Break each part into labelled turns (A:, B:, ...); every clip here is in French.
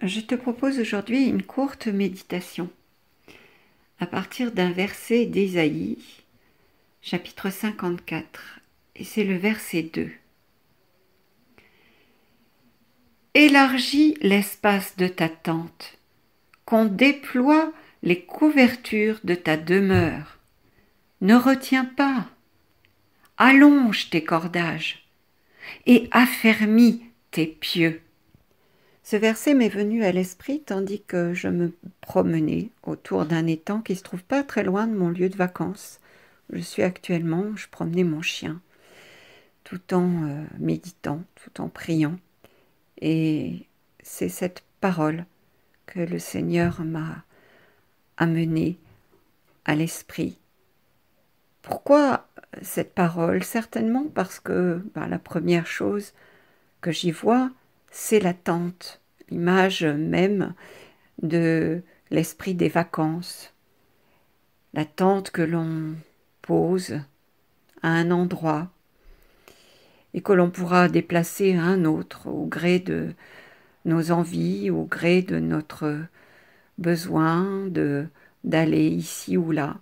A: Je te propose aujourd'hui une courte méditation à partir d'un verset d'Ésaïe, chapitre 54, et c'est le verset 2. Élargis l'espace de ta tente, qu'on déploie les couvertures de ta demeure. Ne retiens pas, allonge tes cordages et affermis tes pieux. Ce verset m'est venu à l'esprit tandis que je me promenais autour d'un étang qui se trouve pas très loin de mon lieu de vacances. Je promenais mon chien tout en méditant, tout en priant. Et c'est cette parole que le Seigneur m'a amenée à l'esprit. Pourquoi cette parole? Certainement parce que la première chose que j'y vois, c'est la tente, l'image même de l'esprit des vacances. La tente que l'on pose à un endroit et que l'on pourra déplacer à un autre au gré de nos envies, au gré de notre besoin d'aller ici ou là,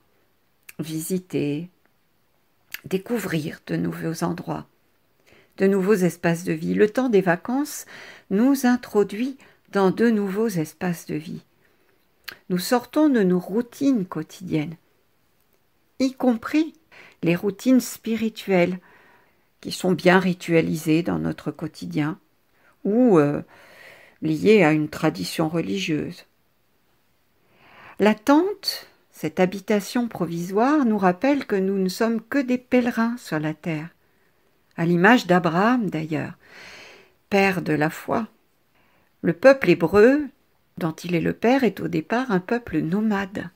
A: visiter, découvrir de nouveaux endroits, de nouveaux espaces de vie. Le temps des vacances nous introduit dans de nouveaux espaces de vie. Nous sortons de nos routines quotidiennes, y compris les routines spirituelles qui sont bien ritualisées dans notre quotidien ou liées à une tradition religieuse. La tente, cette habitation provisoire, nous rappelle que nous ne sommes que des pèlerins sur la terre, à l'image d'Abraham d'ailleurs, père de la foi. Le peuple hébreu, dont il est le père, est au départ un peuple nomade,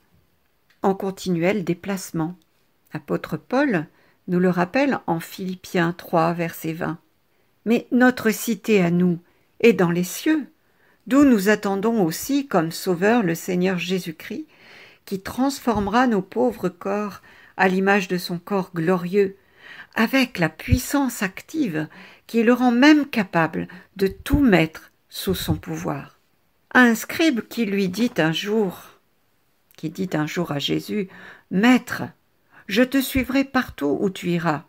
A: en continuel déplacement. L'apôtre Paul nous le rappelle en Philippiens 3, verset 20. Mais notre cité à nous est dans les cieux, d'où nous attendons aussi comme sauveur le Seigneur Jésus-Christ, qui transformera nos pauvres corps à l'image de son corps glorieux, avec la puissance active qui le rend même capable de tout mettre sous son pouvoir. Un scribe qui dit un jour à Jésus, « Maître, je te suivrai partout où tu iras. »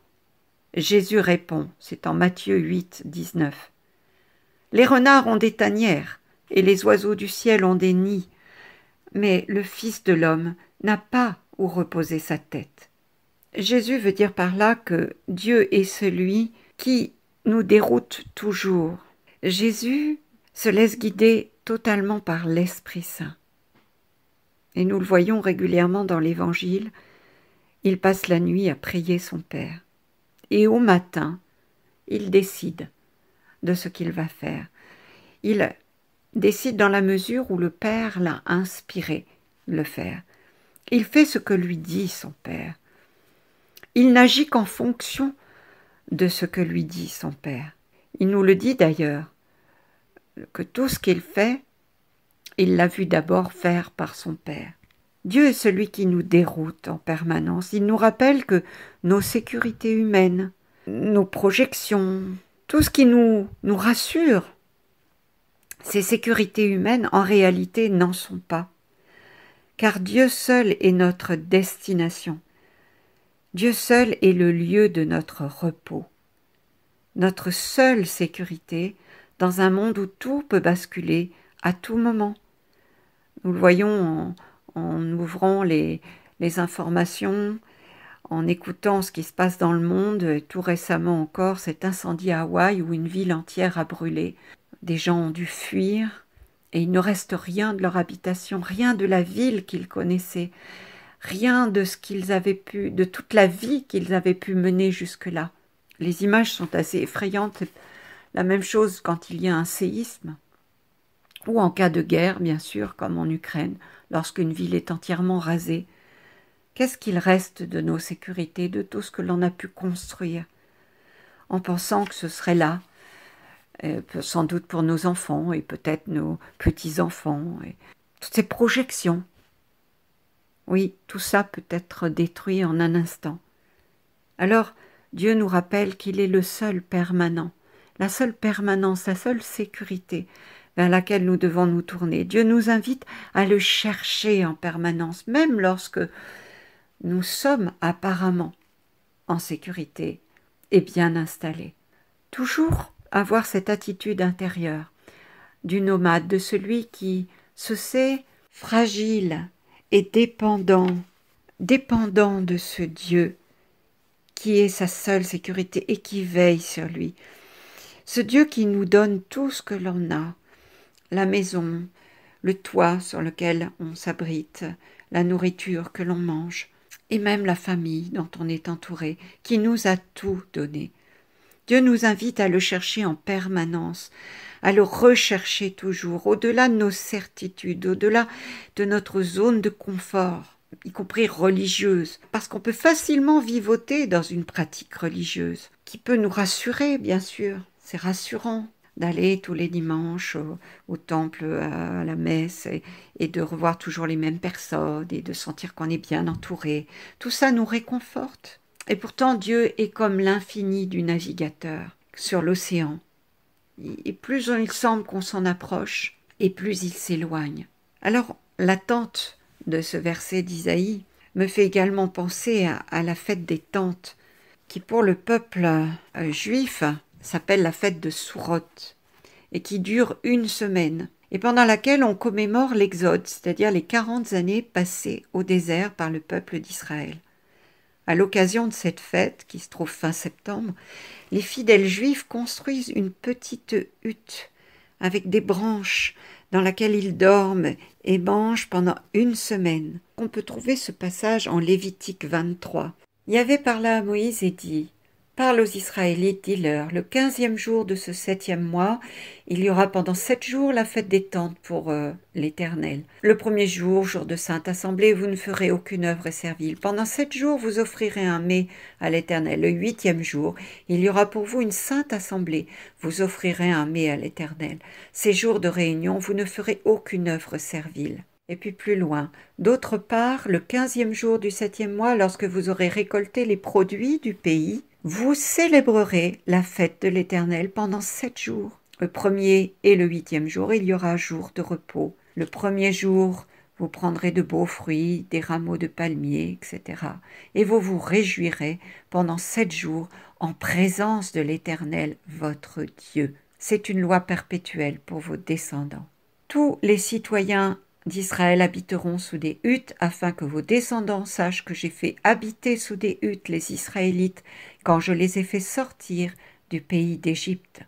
A: Jésus répond, c'est en Matthieu 8, 19. « Les renards ont des tanières et les oiseaux du ciel ont des nids, mais le Fils de l'homme n'a pas où reposer sa tête. » Jésus veut dire par là que Dieu est celui qui nous déroute toujours. Jésus se laisse guider totalement par l'Esprit Saint. Et nous le voyons régulièrement dans l'Évangile, il passe la nuit à prier son Père. Et au matin, il décide de ce qu'il va faire. Il décide dans la mesure où le Père l'a inspiré de le faire. Il fait ce que lui dit son Père. Il n'agit qu'en fonction de ce que lui dit son Père. Il nous le dit d'ailleurs, que tout ce qu'il fait, il l'a vu d'abord faire par son Père. Dieu est celui qui nous déroute en permanence. Il nous rappelle que nos sécurités humaines, nos projections, tout ce qui nous rassure, ces sécurités humaines, en réalité, n'en sont pas. Car Dieu seul est notre destination. Dieu seul est le lieu de notre repos. Notre seule sécurité dans un monde où tout peut basculer à tout moment. Nous le voyons en ouvrant les informations, en écoutant ce qui se passe dans le monde, et tout récemment encore cet incendie à Hawaï où une ville entière a brûlé. Des gens ont dû fuir et il ne reste rien de leur habitation, rien de la ville qu'ils connaissaient, rien de ce qu'ils avaient pu, de toute la vie qu'ils avaient pu mener jusque-là. Les images sont assez effrayantes. La même chose quand il y a un séisme, ou en cas de guerre, bien sûr, comme en Ukraine, lorsqu'une ville est entièrement rasée. Qu'est-ce qu'il reste de nos sécurités, de tout ce que l'on a pu construire, en pensant que ce serait là, sans doute pour nos enfants et peut-être nos petits-enfants, et toutes ces projections. Oui, tout ça peut être détruit en un instant. Alors, Dieu nous rappelle qu'il est le seul permanent, la seule permanence, la seule sécurité, vers laquelle nous devons nous tourner. Dieu nous invite à le chercher en permanence, même lorsque nous sommes apparemment en sécurité et bien installés. Toujours avoir cette attitude intérieure du nomade, de celui qui se sait fragile et dépendant de ce Dieu qui est sa seule sécurité et qui veille sur lui. Ce Dieu qui nous donne tout ce que l'on a, la maison, le toit sur lequel on s'abrite, la nourriture que l'on mange, et même la famille dont on est entouré, qui nous a tout donné. Dieu nous invite à le chercher en permanence, à le rechercher toujours, au-delà de nos certitudes, au-delà de notre zone de confort, y compris religieuse, parce qu'on peut facilement vivoter dans une pratique religieuse, qui peut nous rassurer, bien sûr, c'est rassurant d'aller tous les dimanches au temple, à la messe, et de revoir toujours les mêmes personnes, et de sentir qu'on est bien entouré. Tout ça nous réconforte. Et pourtant, Dieu est comme l'infini du navigateur sur l'océan. Et plus il semble qu'on s'en approche, et plus il s'éloigne. Alors, l'attente de ce verset d'Isaïe me fait également penser à la fête des tentes, qui pour le peuple juif s'appelle la fête de Sourot, et qui dure une semaine, et pendant laquelle on commémore l'Exode, c'est-à-dire les 40 années passées au désert par le peuple d'Israël. À l'occasion de cette fête, qui se trouve fin septembre, les fidèles juifs construisent une petite hutte avec des branches dans laquelle ils dorment et mangent pendant une semaine. On peut trouver ce passage en Lévitique 23. Yahvé parla à Moïse et dit « Parle aux Israélites, dis-leur, le 15e jour de ce 7e mois, il y aura pendant 7 jours la fête des tentes pour l'Éternel. Le premier jour, jour de sainte assemblée, vous ne ferez aucune œuvre servile. Pendant 7 jours, vous offrirez un mets à l'Éternel. Le 8e jour, il y aura pour vous une sainte assemblée. Vous offrirez un mets à l'Éternel. Ces jours de réunion, vous ne ferez aucune œuvre servile. » Et puis plus loin, d'autre part, le 15e jour du 7e mois, lorsque vous aurez récolté les produits du pays, vous célébrerez la fête de l'Éternel pendant 7 jours. Le 1er et le 8e jour, il y aura jour de repos. Le 1er jour, vous prendrez de beaux fruits, des rameaux de palmiers, etc. Et vous vous réjouirez pendant 7 jours en présence de l'Éternel, votre Dieu. C'est une loi perpétuelle pour vos descendants. Tous les citoyens d'Israël habiteront sous des huttes, afin que vos descendants sachent que j'ai fait habiter sous des huttes les Israélites quand je les ai fait sortir du pays d'Égypte.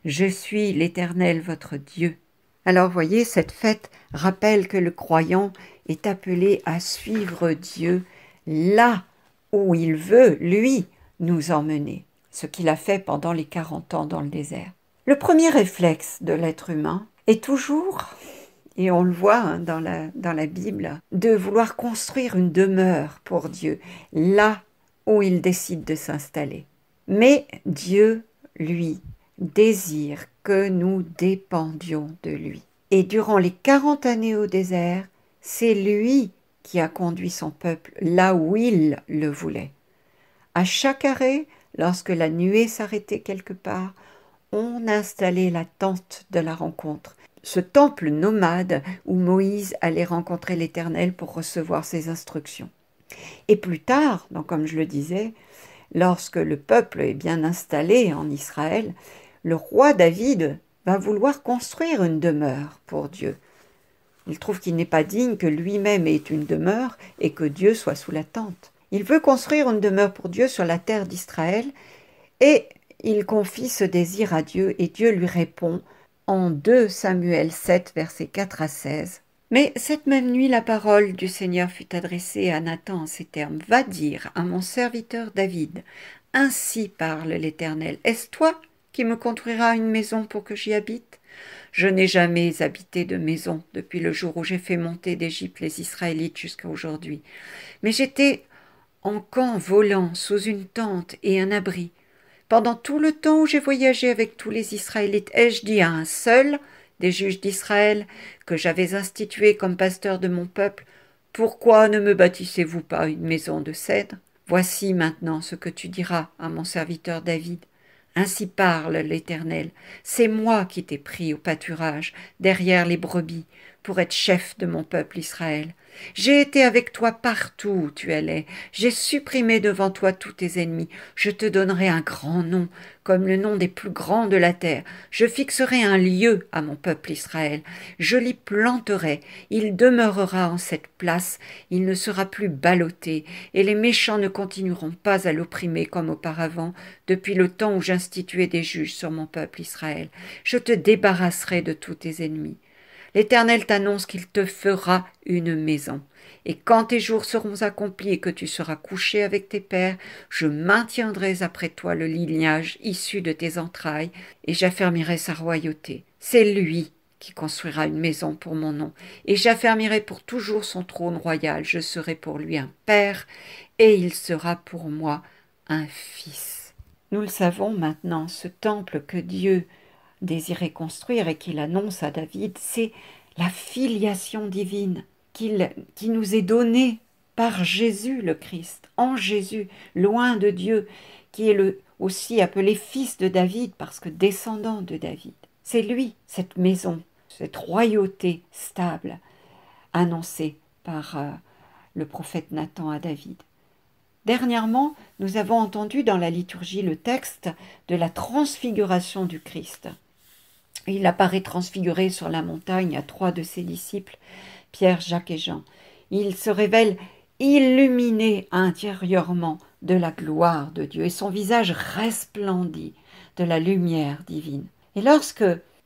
A: Je suis l'Éternel votre Dieu. Alors voyez, cette fête rappelle que le croyant est appelé à suivre Dieu là où il veut, lui, nous emmener, ce qu'il a fait pendant les 40 ans dans le désert. Le premier réflexe de l'être humain est toujours, et on le voit dans la Bible, de vouloir construire une demeure pour Dieu, là où il décide de s'installer. Mais Dieu, lui, désire que nous dépendions de lui. Et durant les 40 années au désert, c'est lui qui a conduit son peuple là où il le voulait. À chaque arrêt, lorsque la nuée s'arrêtait quelque part, on installait la tente de la rencontre, ce temple nomade où Moïse allait rencontrer l'Éternel pour recevoir ses instructions. Et plus tard, donc comme je le disais, lorsque le peuple est bien installé en Israël, le roi David va vouloir construire une demeure pour Dieu. Il trouve qu'il n'est pas digne que lui-même ait une demeure et que Dieu soit sous la tente. Il veut construire une demeure pour Dieu sur la terre d'Israël et il confie ce désir à Dieu et Dieu lui répond en 2 Samuel 7, versets 4 à 16. Mais cette même nuit, la parole du Seigneur fut adressée à Nathan en ces termes. « Va dire à mon serviteur David, ainsi parle l'Éternel. Est-ce toi qui me construiras une maison pour que j'y habite? Je n'ai jamais habité de maison depuis le jour où j'ai fait monter d'Égypte les Israélites jusqu'à aujourd'hui. Mais j'étais en camp volant sous une tente et un abri. Pendant tout le temps où j'ai voyagé avec tous les Israélites, ai-je dit à un seul des juges d'Israël que j'avais institué comme pasteur de mon peuple, « Pourquoi ne me bâtissez-vous pas une maison de cèdre? Voici maintenant ce que tu diras à mon serviteur David. Ainsi parle l'Éternel. C'est moi qui t'ai pris au pâturage, derrière les brebis, pour être chef de mon peuple Israël. J'ai été avec toi partout où tu allais. J'ai supprimé devant toi tous tes ennemis. Je te donnerai un grand nom, comme le nom des plus grands de la terre. Je fixerai un lieu à mon peuple Israël. Je l'y planterai. Il demeurera en cette place. Il ne sera plus ballotté. Et les méchants ne continueront pas à l'opprimer comme auparavant, depuis le temps où j'instituai des juges sur mon peuple Israël. Je te débarrasserai de tous tes ennemis. L'Éternel t'annonce qu'il te fera une maison. Et quand tes jours seront accomplis et que tu seras couché avec tes pères, je maintiendrai après toi le lignage issu de tes entrailles, et j'affermirai sa royauté. C'est lui qui construira une maison pour mon nom, et j'affermirai pour toujours son trône royal. Je serai pour lui un père, et il sera pour moi un fils. Nous le savons maintenant, ce temple que Dieu désirait construire et qu'il annonce à David, c'est la filiation divine qui nous est donnée par Jésus le Christ, en Jésus, loin de Dieu, qui est aussi appelé fils de David parce que descendant de David. C'est lui, cette maison, cette royauté stable, annoncée par le prophète Nathan à David. Dernièrement, nous avons entendu dans la liturgie le texte de la transfiguration du Christ. Il apparaît transfiguré sur la montagne à 3 de ses disciples, Pierre, Jacques et Jean. Il se révèle illuminé intérieurement de la gloire de Dieu et son visage resplendit de la lumière divine. Et lorsque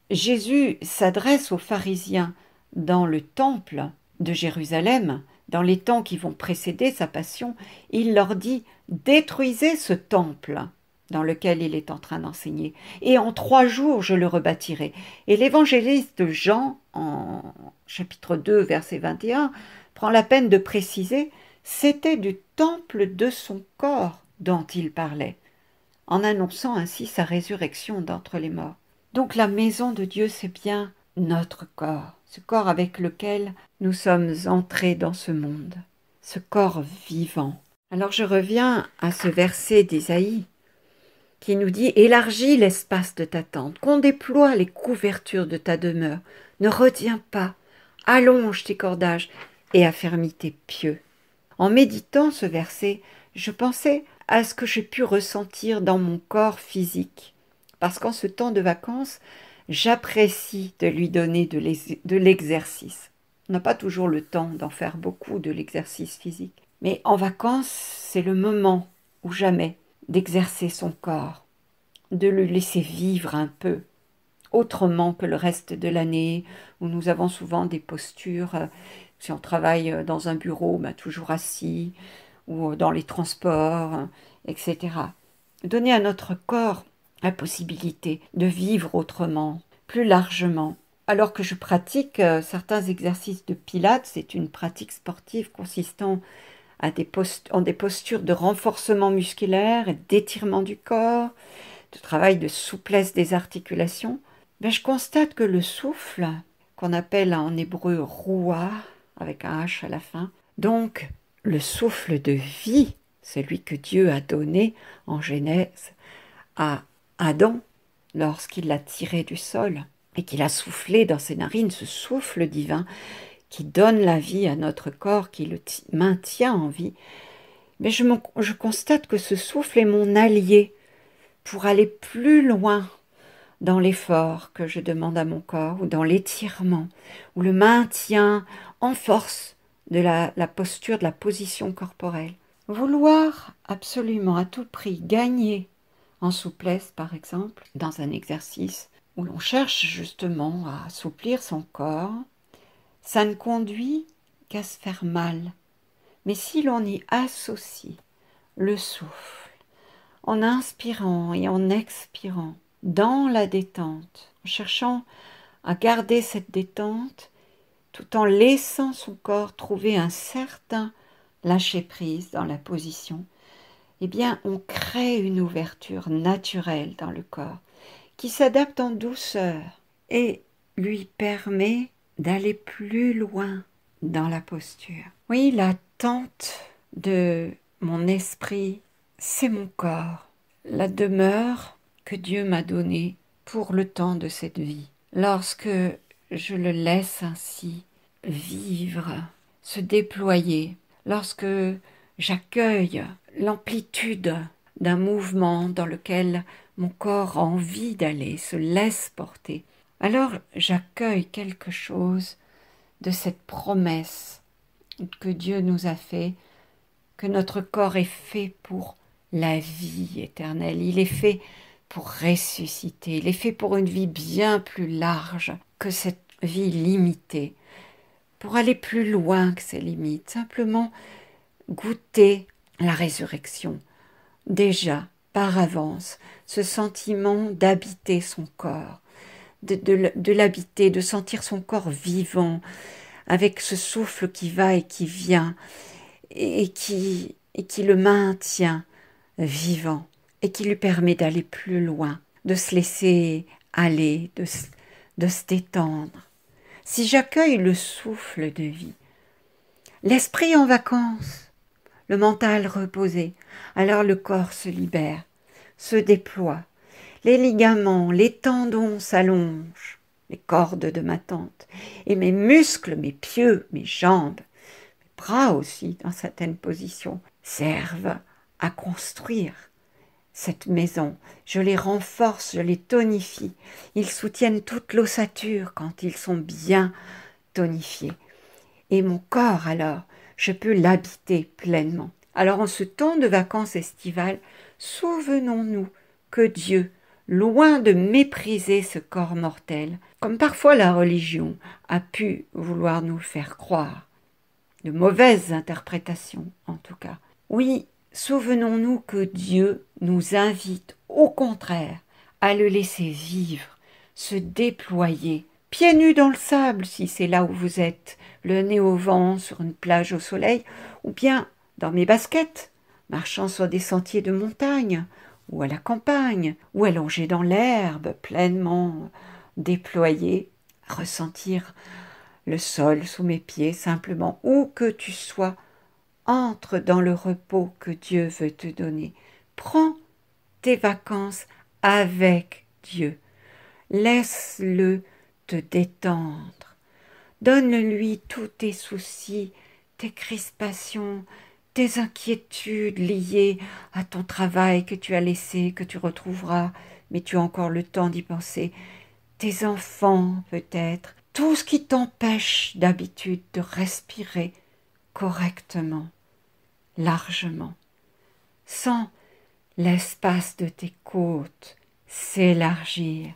A: Jésus s'adresse aux pharisiens dans le temple de Jérusalem, dans les temps qui vont précéder sa passion, il leur dit « Détruisez ce temple » dans lequel il est en train d'enseigner. Et en 3 jours, je le rebâtirai. Et l'évangéliste Jean, en chapitre 2, verset 21, prend la peine de préciser « C'était du temple de son corps dont il parlait », en annonçant ainsi sa résurrection d'entre les morts. Donc la maison de Dieu, c'est bien notre corps, ce corps avec lequel nous sommes entrés dans ce monde, ce corps vivant. Alors je reviens à ce verset d'Ésaïe, qui nous dit « Élargis l'espace de ta tente, qu'on déploie les couvertures de ta demeure. Ne retiens pas, allonge tes cordages et affermis tes pieux. » En méditant ce verset, je pensais à ce que j'ai pu ressentir dans mon corps physique. Parce qu'en ce temps de vacances, j'apprécie de lui donner de l'exercice. On n'a pas toujours le temps d'en faire beaucoup de l'exercice physique. Mais en vacances, c'est le moment ou jamais d'exercer son corps, de le laisser vivre un peu, autrement que le reste de l'année, où nous avons souvent des postures, si on travaille dans un bureau, toujours assis, ou dans les transports, etc. Donner à notre corps la possibilité de vivre autrement, plus largement. Alors que je pratique certains exercices de pilates, c'est une pratique sportive consistant en des postures de renforcement musculaire et d'étirement du corps, de travail de souplesse des articulations, je constate que le souffle, qu'on appelle en hébreu roua, avec un H à la fin, donc le souffle de vie, celui que Dieu a donné en Genèse à Adam lorsqu'il l'a tiré du sol et qu'il a soufflé dans ses narines, ce souffle divin qui donne la vie à notre corps, qui le maintient en vie, mais je constate que ce souffle est mon allié pour aller plus loin dans l'effort que je demande à mon corps, ou dans l'étirement, ou le maintien en force de la posture, de la position corporelle. Vouloir absolument à tout prix gagner en souplesse, par exemple, dans un exercice où l'on cherche justement à assouplir son corps, ça ne conduit qu'à se faire mal. Mais si l'on y associe le souffle, en inspirant et en expirant, dans la détente, en cherchant à garder cette détente, tout en laissant son corps trouver un certain lâcher-prise dans la position, eh bien, on crée une ouverture naturelle dans le corps qui s'adapte en douceur et lui permet d'aller plus loin dans la posture. Oui, la tente de mon esprit, c'est mon corps. La demeure que Dieu m'a donné pour le temps de cette vie. Lorsque je le laisse ainsi vivre, se déployer, lorsque j'accueille l'amplitude d'un mouvement dans lequel mon corps a envie d'aller, se laisse porter, alors j'accueille quelque chose de cette promesse que Dieu nous a fait, que notre corps est fait pour la vie éternelle, il est fait pour ressusciter, il est fait pour une vie bien plus large que cette vie limitée, pour aller plus loin que ses limites, simplement goûter la résurrection, déjà par avance, ce sentiment d'habiter son corps, de l'habiter, de sentir son corps vivant, avec ce souffle qui va et qui vient, et qui le maintient vivant, et qui lui permet d'aller plus loin, de se laisser aller, de se détendre. Si j'accueille le souffle de vie, l'esprit en vacances, le mental reposé, alors le corps se libère, se déploie, les ligaments, les tendons s'allongent, les cordes de ma tante, et mes muscles, mes pieds, mes jambes, mes bras aussi dans certaines positions, servent à construire cette maison. Je les renforce, je les tonifie. Ils soutiennent toute l'ossature quand ils sont bien tonifiés. Et mon corps, alors, je peux l'habiter pleinement. Alors, en ce temps de vacances estivales, souvenons-nous que Dieu, loin de mépriser ce corps mortel, comme parfois la religion a pu vouloir nous le faire croire, de mauvaises interprétations en tout cas. Oui, souvenons-nous que Dieu nous invite au contraire à le laisser vivre, se déployer, pieds nus dans le sable si c'est là où vous êtes, le nez au vent sur une plage au soleil, ou bien dans mes baskets, marchant sur des sentiers de montagne, ou à la campagne, ou allongé dans l'herbe, pleinement déployé, ressentir le sol sous mes pieds simplement, où que tu sois, entre dans le repos que Dieu veut te donner. Prends tes vacances avec Dieu. Laisse-le te détendre. Donne-lui tous tes soucis, tes crispations, tes inquiétudes liées à ton travail que tu as laissé, que tu retrouveras, mais tu as encore le temps d'y penser. Tes enfants peut-être, tout ce qui t'empêche d'habitude de respirer correctement, largement, sans l'espace de tes côtes s'élargir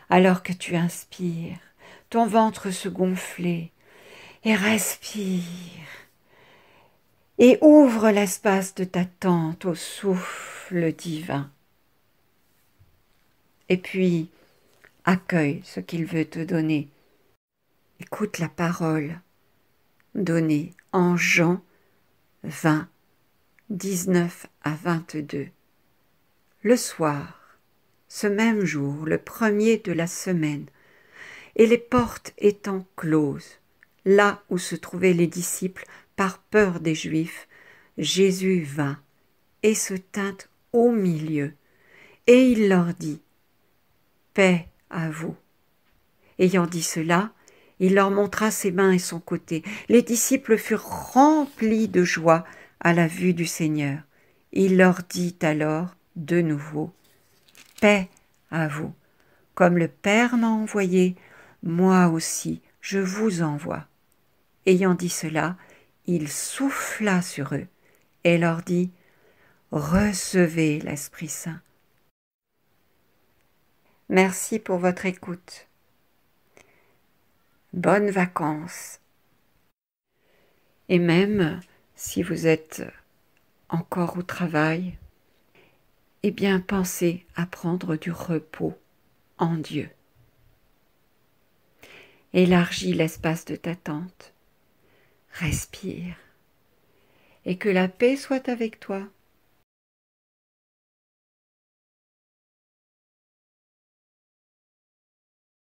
A: alors que tu inspires, ton ventre se gonfler, et respire, et ouvre l'espace de ta tente au souffle divin. Et puis, accueille ce qu'il veut te donner. Écoute la parole donnée en Jean 20, 19 à 22. Le soir, ce même jour, le premier de la semaine, et les portes étant closes, là où se trouvaient les disciples par peur des Juifs, Jésus vint et se tint au milieu, et il leur dit « Paix à vous ». Ayant dit cela, il leur montra ses mains et son côté. Les disciples furent remplis de joie à la vue du Seigneur. Il leur dit alors de nouveau « Paix à vous. Comme le Père m'a envoyé, moi aussi je vous envoie. » Ayant dit cela, il souffla sur eux et leur dit « Recevez l'Esprit Saint. » Merci pour votre écoute. Bonnes vacances. Et même si vous êtes encore au travail, eh bien pensez à prendre du repos en Dieu. Élargis l'espace de ta tente, respire, et que la paix soit avec toi.